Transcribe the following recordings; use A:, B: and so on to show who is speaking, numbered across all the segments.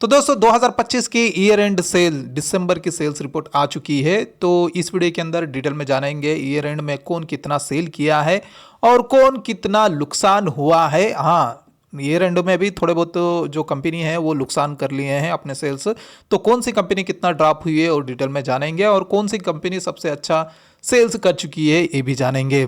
A: तो दोस्तों 2025 की ईयर एंड सेल दिसंबर की सेल्स रिपोर्ट आ चुकी है। तो इस वीडियो के अंदर डिटेल में जानेंगे ईयर एंड में कौन कितना सेल किया है और कौन कितना नुकसान हुआ है। हाँ, ईयर एंड में भी थोड़े बहुत जो कंपनी है वो नुकसान कर लिए हैं अपने सेल्स। तो कौन सी कंपनी कितना ड्रॉप हुई है और डिटेल में जानेंगे, और कौन सी कंपनी सबसे अच्छा सेल्स कर चुकी है ये भी जानेंगे।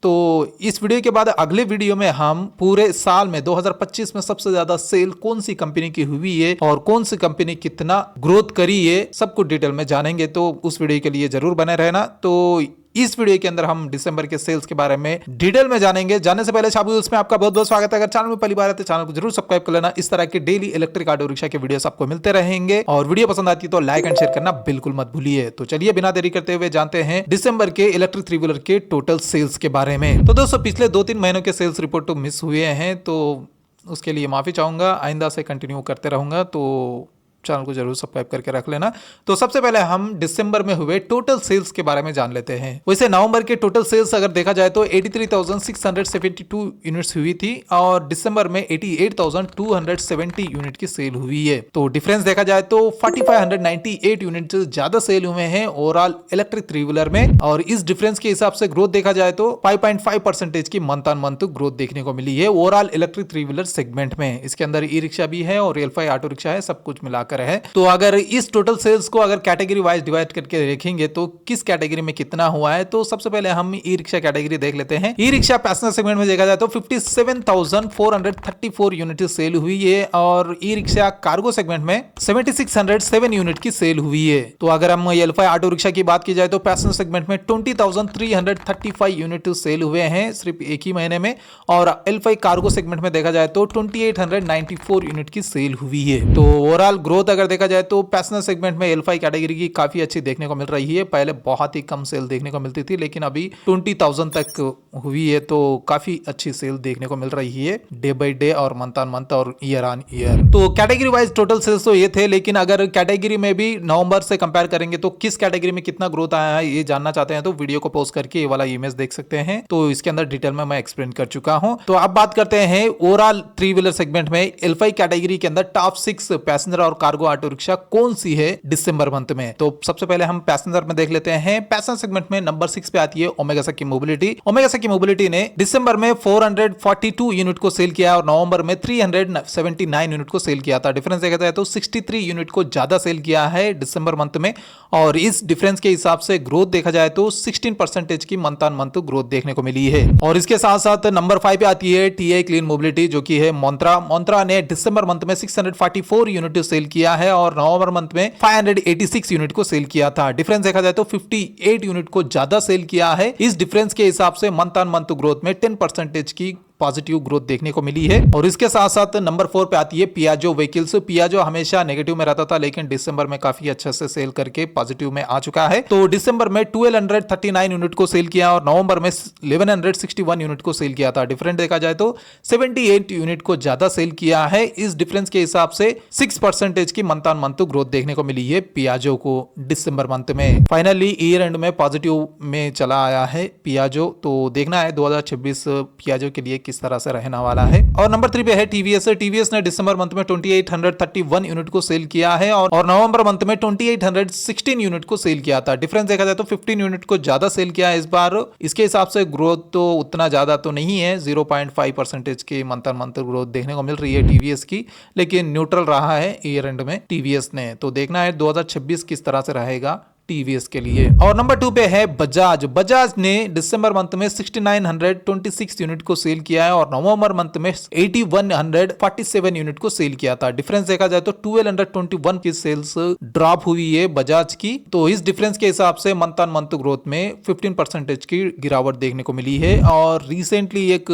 A: तो इस वीडियो के बाद अगले वीडियो में हम पूरे साल में 2025 में सबसे ज्यादा सेल कौन सी कंपनी की हुई है और कौन सी कंपनी कितना ग्रोथ करी है सब कुछ डिटेल में जानेंगे। तो उस वीडियो के लिए जरूर बने रहना। तो इस वीडियो के अंदर हम दिसंबर के सेल्स के बारे में डिटेल में जानेंगे। जाने से पहले छाबू उसमें आपका बहुत बहुत स्वागत है। अगर चैनल में पहली बार है तो चैनल को जरूर सब्सक्राइब कर लेना। इस तरह के डेली इलेक्ट्रिक ऑटो रिक्शा के वीडियोस आपको मिलते रहेंगे, और वीडियो पसंद आती है तो लाइक एंड शेयर करना बिल्कुल मत भूलिए। तो चलिए बिना देरी करते हुए जानते हैं दिसंबर के इलेक्ट्रिक थ्री व्हीलर के टोटल सेल्स के बारे में। तो दोस्तों पिछले 2-3 महीनों के सेल्स रिपोर्ट तो मिस हुए हैं, तो उसके लिए माफी चाहूंगा। आइंदा से कंटिन्यू करते रहूंगा, तो चैनल को जरूर सब्सक्राइब करके रख लेना। तो सबसे पहले हम दिसंबर में हुए टोटल सेल्स के बारे में जान लेते हैं। वैसे नवंबर के टोटल सेल्स अगर देखा जाए तो 83,672 यूनिट्स हुई थी, और दिसंबर में 88,270 यूनिट की सेल हुई है। तो डिफरेंस देखा जाए तो 4598 यूनिट ज्यादा सेल हुए हैं ओवरऑल इलेक्ट्रिक थ्री व्हीलर में, और इस डिफरेंस के हिसाब से ग्रोथ देखा जाए तो 5.5% की मंथ ऑन मंथ ग्रोथ देखने को मिली है overall electric three wheeler segment में। इसके अंदर ई रिक्शा भी है और L5 ऑटो रिक्शा है, सब कुछ मिलाकर है। तो अगर इस टोटल सेल्स को अगर कैटेगरी वाइज डिवाइड करके देखेंगे तो किस कैटेगरी में कितना हुआ है, तो सबसे पहले हम ई रिक्शा कैटेगरी देख लेते हैं। ई रिक्शा पैसेंजर सेगमेंट में देखा जाए तो 57,434 यूनिट सेल हुई है, और ई रिक्शा कार्गो सेगमेंट में 7,607 यूनिट की सेल हुई है। तो अगर हम L5 ऑटो रिक्शा की बात की जाए तो पैसेंजर सेगमेंट में 20,335 यूनिट सेल हुए हैं सिर्फ एक ही महीने में, और L5 कार्गो सेगमेंट में देखा जाए तो 2,894 यूनिट की सेल हुई है। तो ओवरऑल ग्रोथ अगर देखा जाए तो पैसेंजर सेगमेंट में L5 कैटेगरी की काफी अच्छी देखने को मिल रही है। पहले बहुत ही कम सेल देखने को मिलती थी, लेकिन अभी 20,000 तक हुई है, तो काफी अच्छी सेल देखने को मिल रही है डे बाय डे और मंथ ऑन मंथ और ईयर ऑन ईयर। तो कैटेगरी वाइज टोटल सेल्स तो ये थे, लेकिन अगर कैटेगरी में भी नवंबर से कंपेयर करेंगे तो किस कैटेगरी में कितना ग्रोथ आया है ये जानना चाहते हैं तो वीडियो को पॉज करके ये वाला इमेज देख सकते हैं। तो इसके अंदर डिटेल में मैं एक्सप्लेन कर चुका हूं। तो अब बात करते हैं ओवरऑल थ्री व्हीलर सेगमेंट में L5 कैटेगरी के अंदर टॉप 6 पैसेंजर और कार्गो ऑटो रिक्शा कौन सी है दिसंबर मंथ में। तो सबसे पहले हम पैसेंजर में देख लेते हैं। पैसेंजर सेगमेंट में नंबर 6 पे आती है ओमेगा सकी मोबिलिटी। ओमेगा सकी मोबिलिटी ने दिसंबर में 442 यूनिट को सेल किया और नवंबर में 379 यूनिट को सेल किया था। डिफरेंस देखा जाए तो 63 यूनिट को ज्यादा सेल किया है दिसंबर मंथ में, और इस डिफरेंस के हिसाब से ग्रोथ देखा जाए तो 16% की मंथ ऑन मंथ ग्रोथ देखने को मिली है। और इसके साथ साथ नंबर 5 पे आती है TI क्लीन मोबिलिटी, जो की है मोंत्रा ने दिसंबर मंथ में 644 यूनिट सेल किया है और नवंबर मंथ में 586 यूनिट को सेल किया था। डिफरेंस देखा जाए तो 58 यूनिट को ज्यादा सेल किया है। इस डिफरेंस के हिसाब से मंथ ऑन मंथ ग्रोथ में 10% की पॉजिटिव ग्रोथ देखने को मिली है। और इसके साथ साथ नंबर 4 पे आती है पियाजो व्हीकल्स। पियाजो हमेशा नेगेटिव में रहता था, लेकिन दिसंबर में काफी अच्छे से सेल करके पॉजिटिव में आ चुका है। तो दिसंबर में 1239 यूनिट को सेल किया और नवंबर में 1161 यूनिट को सेल किया था। डिफरेंट देखा जाए तो 78 यूनिट को ज्यादा सेल किया है। इस डिफरेंस के हिसाब से 6% की मंथ ऑन मंथ ग्रोथ देखने को मिली है पियाजो को दिसंबर मंथ में। फाइनली ईयर एंड में पॉजिटिव में चला आया है पियाजो। तो देखना है 2026 पियाजो के लिए किस तरह से रहने वाला है। और नंबर 3 पे है टीवीएस। टीवीएस ने दिसंबर मंथ में 2831 यूनिट को सेल किया है और नवंबर मंथ में 2816 यूनिट को सेल किया था। डिफरेंस देखा जाए तो 15 यूनिट को ज्यादा सेल किया है इस बार। इसके हिसाब से ग्रोथ तो उतना ज्यादा तो नहीं है, 0.5% की मंथ ऑन मंथ ग्रोथ देखने को मिल रही है टीवीएस की, लेकिन न्यूट्रल रहा है ईयर एंड में टीवीएस ने। तो देखना है 2026 किस तरह से रहेगा टीवीएस के लिए। और नंबर 2 पे है बजाज। बजाज ने दिसंबर मंथ में 6926 यूनिट को सेल किया है और नवंबर मंथ में 8147 यूनिट को सेल किया था। डिफरेंस देखा जाए तो 1221 की सेल्स ड्रॉप हुई है बजाज की। तो इस डिफरेंस के हिसाब से मंथ ऑन मंथ ग्रोथ में 15% की गिरावट देखने को मिली है। और रिसेंटली एक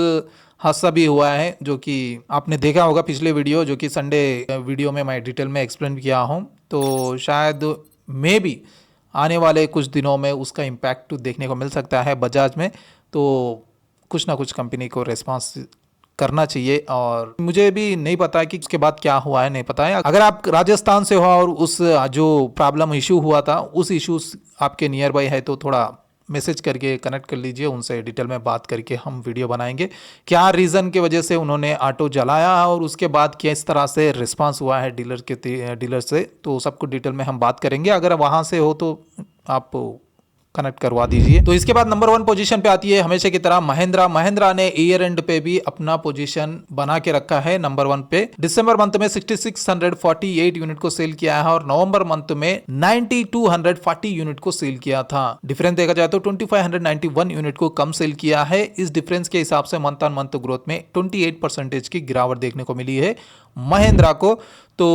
A: हादसा भी हुआ है जो कि आपने देखा होगा पिछले वीडियो, जो कि संडे वीडियो में मैं डिटेल में एक्सप्लेन किया हूं। तो शायद मे भी आने वाले कुछ दिनों में उसका इम्पैक्ट देखने को मिल सकता है बजाज में। तो कुछ ना कुछ कंपनी को रिस्पांस करना चाहिए, और मुझे भी नहीं पता कि उसके बाद क्या हुआ है, नहीं पता है। अगर आप राजस्थान से हो और उस जो प्रॉब्लम इशू हुआ था उस इशू आपके नियर बाई है तो थोड़ा मैसेज करके कनेक्ट कर लीजिए, उनसे डिटेल में बात करके हम वीडियो बनाएंगे क्या रीज़न की वजह से उन्होंने ऑटो जलाया और उसके बाद किस तरह से रिस्पांस हुआ है डीलर से, तो सबको डिटेल में हम बात करेंगे। अगर वहाँ से हो तो आप कनेक्ट करवा दीजिए। तो इसके बाद नंबर 1 पोजीशन पे आती है हमेशा की तरह महिंद्रा ने ईयर एंड पे भी अपना पोजीशन बना के रखा है नंबर 1 पे। दिसंबर मंथ में 6648 यूनिट को सेल किया है और नवंबर मंथ में 9240 यूनिट को सेल किया था। डिफरेंस देखा जाए तो 2591 यूनिट को कम सेल किया है। इस डिफरेंस के हिसाब से मंथ ऑन मंथ ग्रोथ में 28% की गिरावट देखने को मिली है महिंद्रा को। तो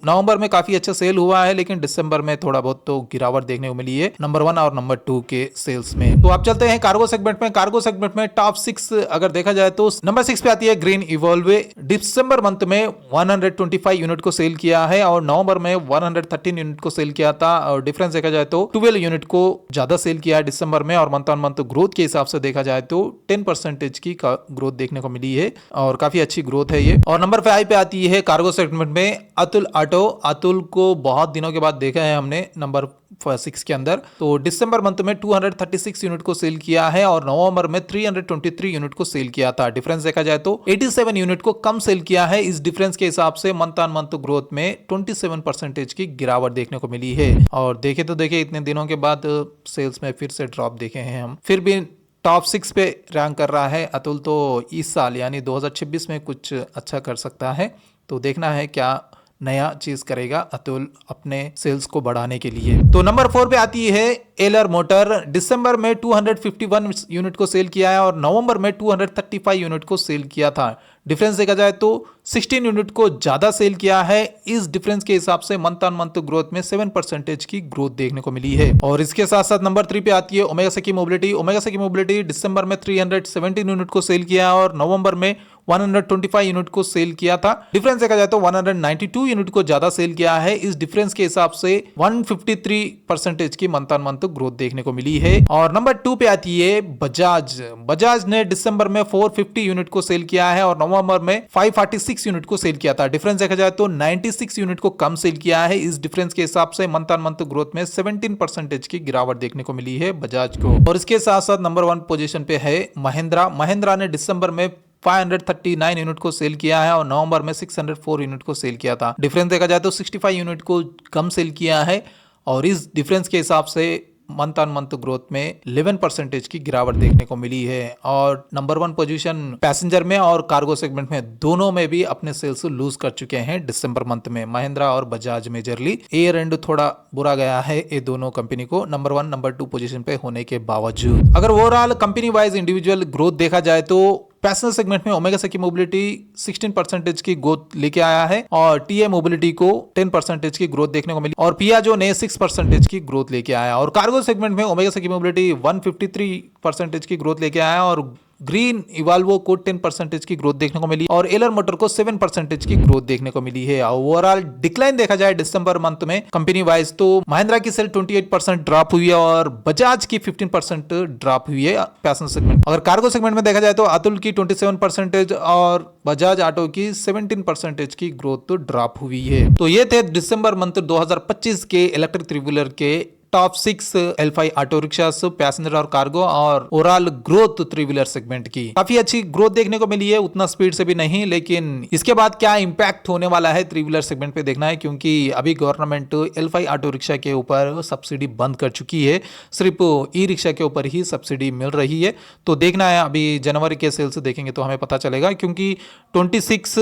A: नवंबर में काफी अच्छा सेल हुआ है, लेकिन दिसंबर में थोड़ा बहुत तो गिरावट देखने को मिली है नंबर 1 और नंबर 2 के सेल्स में। तो आप चलते हैं कार्गो सेगमेंट में। कार्गो सेगमेंट में टॉप 6 अगर देखा जाए तो नंबर 6 पे आती है ग्रीन इवॉल्वे। दिसंबर मंथ में 125 यूनिट को सेल किया है और नवंबर में 113 यूनिट को सेल किया था। और डिफरेंस देखा जाए तो 12 यूनिट को ज्यादा सेल किया है दिसंबर में, और मंथ ऑन मंथ ग्रोथ के हिसाब से देखा जाए तो 10% की ग्रोथ देखने को मिली है और काफी अच्छी ग्रोथ है ये। और नंबर 5 पे आती है कार्गो सेगमेंट में अतुल ऑटो। अतुल को बहुत दिनों के बाद देखा है हमने नंबर 6 के अंदर। तो दिसंबर मंथ में 236 यूनिट को सेल किया है और नवंबर में 323 यूनिट को सेल किया था। डिफरेंस देखा जाए तो 87 यूनिट को कम सेल किया है। इस डिफरेंस के हिसाब से मंथ ऑन मंथ ग्रोथ में 27% की गिरावट देखने को मिली है। और देखे तो देखे इतने दिनों के बाद सेल्स में फिर से ड्रॉप देखे हैं हम, फिर भी टॉप 6 पे रैंक कर रहा है अतुल। तो इस साल यानी 2026 में कुछ अच्छा कर सकता है। तो देखना है क्या नया चीज करेगा अतुल अपने सेल्स को बढ़ाने के लिए। तो नंबर 4 पे आती है एलर मोटर। दिसंबर में 251 यूनिट को सेल किया है और नवंबर में 235 यूनिट को सेल किया था। डिफरेंस देखा जाए तो 16 यूनिट को ज्यादा सेल किया है। इस डिफरेंस के हिसाब से मंथ ऑन मंथ ग्रोथ में 7% की ग्रोथ देखने को मिली है। और इसके साथ साथ नंबर 3 पे आती है ओमेगा सेकी मोबिलिटी। ओमेगा सेकी मोबिलिटी दिसंबर में 317 यूनिट को सेल किया और नवंबर में 125 यूनिट को सेल किया था। डिफरेंस देखा जाए तो 192 यूनिट को ज्यादा सेल किया है। इस डिफरेंस के हिसाब से 153% की मंथ ऑन मंथ ग्रोथ देखने को मिली है। और नंबर 2 पे आती है बजाज। बजाज ने दिसंबर में 450 यूनिट को सेल किया है और नवंबर में 546 यूनिट को सेल किया था। डिफरेंस देखा जाए तो 96 यूनिट को कम सेल किया है। इस डिफरेंस के हिसाब से मंथ ऑन मंथ ग्रोथ में 17% की गिरावट देखने को मिली है बजाज को। और इसके साथ साथ नंबर 1 पोजीशन पे है महिंद्रा। महिंद्रा ने दिसंबर में 539 यूनिट को सेल किया है और नवंबर में 604 यूनिट को सेल किया था। डिफरेंस देखा जाए तो 65 यूनिट को कम सेल किया है और इस डिफरेंस के हिसाब से मंथ ऑन मंथ ग्रोथ में 11% की गिरावट देखने को मिली है। और नंबर 1 पोजीशन पैसेंजर में और कार्गो सेगमेंट में दोनों में भी अपने सेल्स लूज कर चुके हैं दिसंबर मंथ में, महिंद्रा और बजाज मेजरली। एयर एंड थोड़ा बुरा गया है ये दोनों कंपनी को नंबर 1 नंबर 2 पोजीशन पे होने के बावजूद। अगर overall company wise individual growth देखा जाए तो पैसेंजर सेगमेंट में ओमेगा सेकी मोबिलिटी 16% की ग्रोथ लेके आया है और टीए मोबिलिटी को 10% की ग्रोथ देखने को मिली और पियाजो ने 6% की ग्रोथ लेके आया। और कार्गो सेगमेंट में ओमेगा सेकी मोबिलिटी 153% की ग्रोथ लेके आया और ग्रीन इवाल्वो को 10% की ग्रोथ देखने को मिली और एलर मोटर को 7% की ग्रोथ देखने को मिली है। ओवरऑल डिक्लाइन देखा जाए दिसंबर मंथ में कंपनी वाइज तो महिंद्रा की सेल 28% ड्रॉप हुई है और बजाज की 15% ड्रॉप हुई है पैसेंजर सेगमेंट। अगर कार्गो सेगमेंट में देखा जाए तो अतुल की 27% और बजाज ऑटो की 17% की ग्रोथ तो ड्रॉप हुई है। तो ये थे दिसंबर मंथ 2025 के इलेक्ट्रिक थ्री व्हीलर के top 6 L5 auto rickshaw passenger और कार्गो और overall growth three wheeler segment की काफी अच्छी ग्रोथ देखने को मिली है, उतना स्पीड से भी नहीं, लेकिन इसके बाद क्या इंपैक्ट होने वाला है थ्री व्हीलर सेगमेंट पे देखना है, क्योंकि अभी गवर्नमेंट L5 ऑटो रिक्शा के ऊपर सब्सिडी बंद कर चुकी है, सिर्फ ई रिक्शा के ऊपर ही सब्सिडी मिल रही है। तो देखना है, अभी जनवरी के सेल्स देखेंगे तो हमें पता चलेगा, क्योंकि 26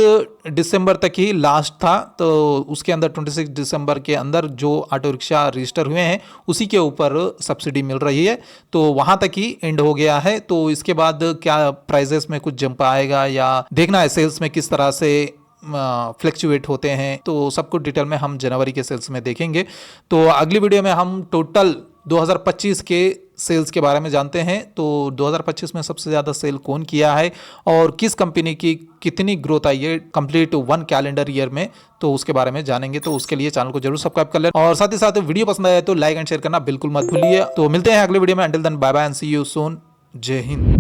A: दिसंबर तक ही लास्ट था, तो उसके अंदर 26 दिसंबर के अंदर जो ऑटो रिक्शा रजिस्टर हुए हैं उसी के ऊपर सब्सिडी मिल रही है, तो वहां तक ही एंड हो गया है। तो इसके बाद क्या प्राइजेस में कुछ जंप आएगा या देखना है सेल्स में किस तरह से फ्लक्चुएट होते हैं, तो सब कुछ डिटेल में हम जनवरी के सेल्स में देखेंगे। तो अगली वीडियो में हम टोटल 2025 के सेल्स के बारे में जानते हैं। तो 2025 में सबसे ज़्यादा सेल कौन किया है और किस कंपनी की कितनी ग्रोथ आई है कंप्लीट 1 कैलेंडर ईयर में, तो उसके बारे में जानेंगे। तो उसके लिए चैनल को जरूर सब्सक्राइब कर लें और साथ ही साथ वीडियो पसंद आए तो लाइक एंड शेयर करना बिल्कुल मत भूलिए। तो मिलते हैं अगले वीडियो में, until then bye bye and see you soon. जय हिंद।